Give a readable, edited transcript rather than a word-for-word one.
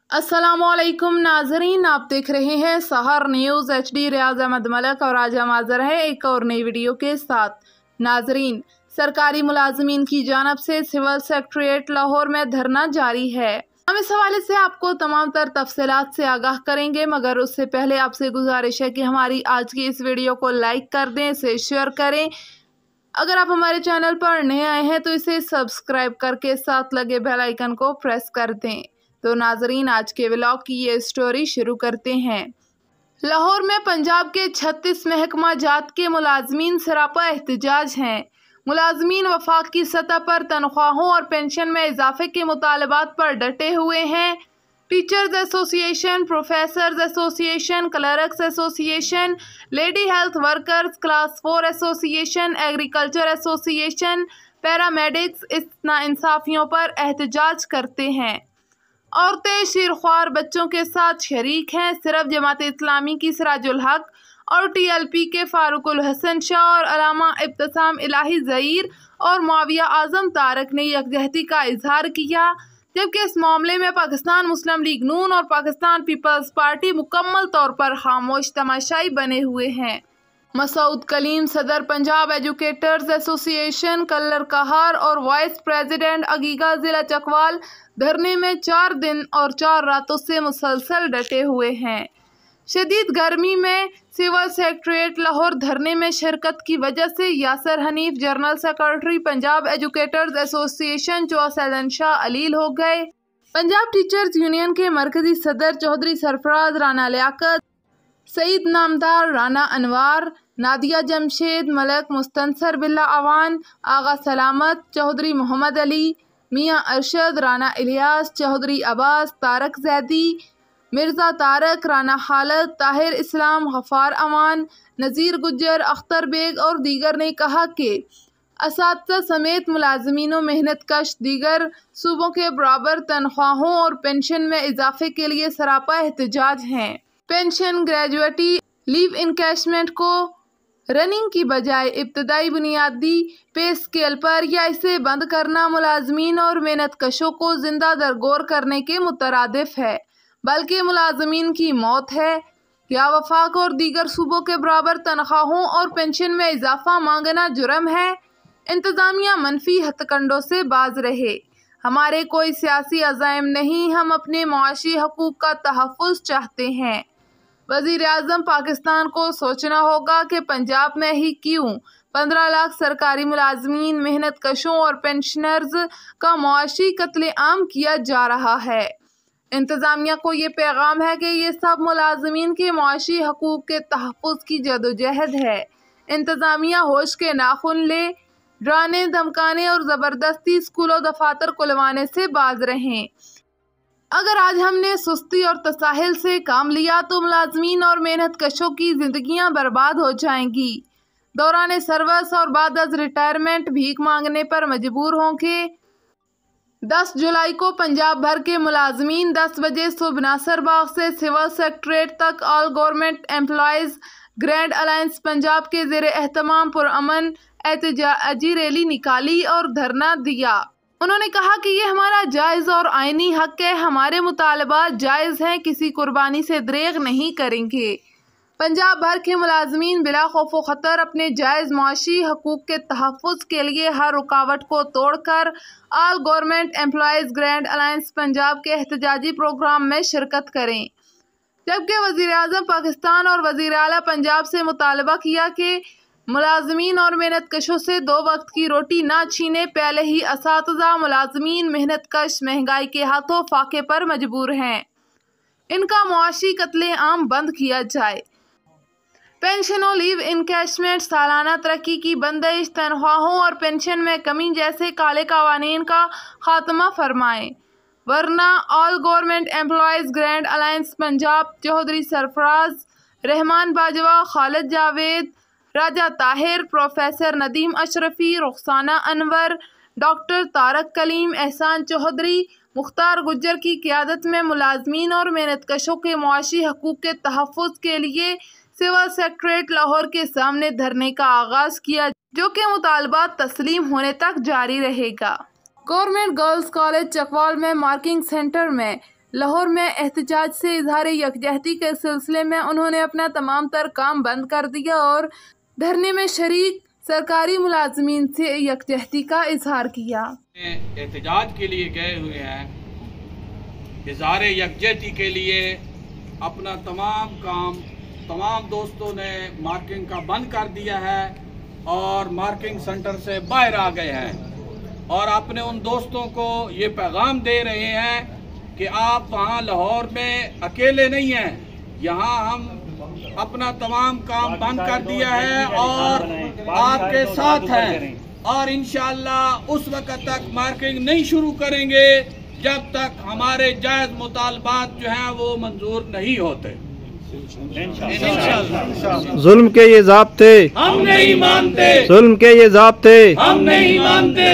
अस्सलामुअलैकुम नाजरीन, आप देख रहे हैं सहर न्यूज़ HD। रियाज अहमद मलक और आज हम हाजिर हैं एक और नई वीडियो के साथ। नाजरीन, सरकारी मुलाजमीन की जानब से सिविल सेक्रेटेरिएट लाहौर में धरना जारी है। हम इस हवाले से आपको तमाम तर तफसीलात से आगाह करेंगे, मगर उससे पहले आपसे गुजारिश है कि हमारी आज की इस वीडियो को लाइक कर दें, इसे शेयर करें। अगर आप हमारे चैनल पर नए आए हैं तो इसे सब्सक्राइब करके साथ लगे बेल आइकन को प्रेस कर दें। तो नाजरीन, आज के व्लॉग की ये स्टोरी शुरू करते हैं। लाहौर में पंजाब के 36 महकमा जात के मुलाजमीन सरापा एहतजाज हैं। मुलाजमीन वफाक की सतह पर तनख्वाहों और पेंशन में इजाफे के मुतालबात पर डटे हुए हैं। Teachers association, professors association, clerks association, lady health workers, class 4 association, agriculture association, paramedics इस नाइंसाफियों पर एहतजाज करते हैं। औरतें शीरख्वार बच्चों के साथ शरीक हैं। सिर्फ जमात इस्लामी की सिराजुल हक और TLP के फारूकुल हसन शाह और अलामा इब्तिसाम इलाही ज़हीर और मुआविया आज़म तारक ने यकजहती का इजहार किया, जबकि इस मामले में पाकिस्तान मुस्लिम लीग नून और पाकिस्तान पीपल्स पार्टी मुकम्मल तौर पर खामोश तमाशाई बने हुए हैं। मसूद कलीम, सदर पंजाब एजुकेटर्स एसोसिएशन कल्लर कहार और वाइस प्रेसिडेंट अगीगा ज़िला चकवाल धरने में 4 दिन और 4 रातों से मुसलसल डटे हुए हैं। शदीद गर्मी में सिविल सेक्रेटेरिएट लाहौर धरने में शिरकत की वजह से Yasir Hanif, general secretary Punjab educators association, चौसैलन शाह अलील हो गए। पंजाब टीचर्स यूनियन के मरकजी सदर चौधरी सरफराज, राना लियाकत, सईद नामदार, राना अनवार, नादिया जमशेद, मलक मुस्तनसर बिल्ला अवान, आगा सलामत, चौधरी मोहम्मद अली, मियाँ अरशद, राना इलियास, चौधरी अब्बास, तारक जैदी, मिर्ज़ा तारक, राना खालद, ताहिर इस्लाम, गफ़ार अमान, नज़ीर गुज्जर, अख्तर बेग और दीगर ने कहा कि असातिज़ा समेत मुलाजमीन व मेहनत कश दीगर सूबों के बराबर तनख्वाहों और पेंशन में इजाफे के लिए सरापा एहतजाज हैं। पेंशन, ग्रेजुएटी, लीव इनकैशमेंट को रनिंग की बजाय इब्तदाई बुनियादी पे स्केल पर या इसे बंद करना मुलाजमीन और मेहनत कशों को जिंदा दरगोर करने के मुतरादिफ है, बल्कि मुलाजमीन की मौत है। या वफाक और दीगर सूबों के बराबर तनख्वाहों और पेंशन में इजाफा मांगना जुर्म है। इंतजामिया मनफी हथकंडों से बाज रहे। हमारे कोई सियासी अज़ाइम नहीं, हम अपने मुआशी हकूक़ का तहफ़्फ़ुज़ चाहते हैं। वज़ीर आज़म पाकिस्तान को सोचना होगा कि पंजाब में ही क्यों 15 लाख सरकारी मुलाजमीन, मेहनत कशों और पेंशनर्स का मुआशी कत्ले आम किया जा रहा है। इंतज़ामिया को ये पैगाम है कि ये सब मुलाजमीन के मुआशी हकूक़ के तहफ़्फ़ुज़ की जदोजहद है। इंतज़ामिया होश के नाखून ले, डराने, धमकाने और ज़बरदस्ती स्कूलों दफातर खुलवाने से बाज रहें। अगर आज हमने सुस्ती और तसाहिल से काम लिया तो मुलाजमीन और मेहनत कशों की जिंदगियां बर्बाद हो जाएंगी। दौरान सर्विस और बाद अज रिटायरमेंट भीख मांगने पर मजबूर होंगे। 10 जुलाई को पंजाब भर के मुलाजमीन 10 बजे सुबह नासर बाग से सिविल सेक्रेटेरिएट तक all government employees grand alliance Punjab के ज़ेरे एहतमाम पुरअमन एहतजाजी रैली निकाली और धरना दिया। उन्होंने कहा कि ये हमारा जायज़ और आइनी हक है, हमारे मुतालबात जायज़ हैं, किसी कुर्बानी से दरेग नहीं करेंगे। पंजाब भर के मुलाजमीन बिला खौफ व ख़तर अपने जायज़ मुआशी हकूक़ के तहफ़्फ़ुज़ के लिए हर रुकावट को तोड़कर all government employees grand alliance Punjab के एहतजाजी प्रोग्राम में शिरकत करें। जबकि वज़ीर आज़म पाकिस्तान और वज़ीर आला पंजाब से मुतालबा किया कि मुलाजमीन और मेहनत कशों से 2 वक्त की रोटी ना छीने। पहले ही असातिज़ा, मुलाजमीन, मेहनत कश महंगाई के हाथों फाके पर मजबूर हैं। इनका मुआशी कत्ले आम बंद किया जाए। पेंशनों, लीव इनकैशमेंट, सालाना तरक्की की बंदिश, तनख्वाहों और पेंशन में कमी जैसे काले कवानीन का खात्मा फरमाएं, वरना all government employees grand alliance Punjab Chaudhry Sarfraz, Rehman Bajwa, Khalid Javed, Raja Tahir, professor Nadeem Ashrafi, Rukhsana Anwar, doctor Tariq Kaleem, Ehsan Chaudhry, Mukhtar Gujjar की क़ियादत में मुलाजमीन और मेहनत कशों के मुआशी हकूक़ के तहफ़्फ़ुज़ के लिए सिविल सेक्रेटेरिएट लाहौर के सामने धरने का आगाज़ किया, जो कि मुतालबात तस्लीम होने तक जारी रहेगा। गवर्नमेंट गर्ल्स कॉलेज चकवाल में मार्किंग सेंटर में لاہور میں احتجاج سے اظہار یکجہتی کے سلسلے میں انہوں نے اپنا تمام تر کام بند کر دیا اور دھرنے میں شریک سرکاری ملازمین سے یکجہتی کا اظہار کیا۔ احتجاج کے لیے گئے ہوئے ہیں، اظہار یکجہتی کے لیے اپنا تمام کام تمام دوستوں نے مارکنگ کا بند کر دیا ہے اور مارکنگ سینٹر سے باہر آ گئے ہیں، اور اپنے ان دوستوں کو یہ پیغام دے رہے ہیں کہ آپ وہاں لاہور میں اکیلے نہیں ہیں، یہاں ہم اپنا تمام کام بند کر دیا ہے اور آپ کے ساتھ ہیں، اور انشاءاللہ اس وقت تک مارکنگ نہیں شروع کریں گے جب تک ہمارے جائز مطالبات جو ہیں وہ منظور نہیں ہوتے۔ ظلم کے یہ ضابطے ہم نہیں مانتے، ظلم کے یہ ضابطے ہم نہیں مانتے۔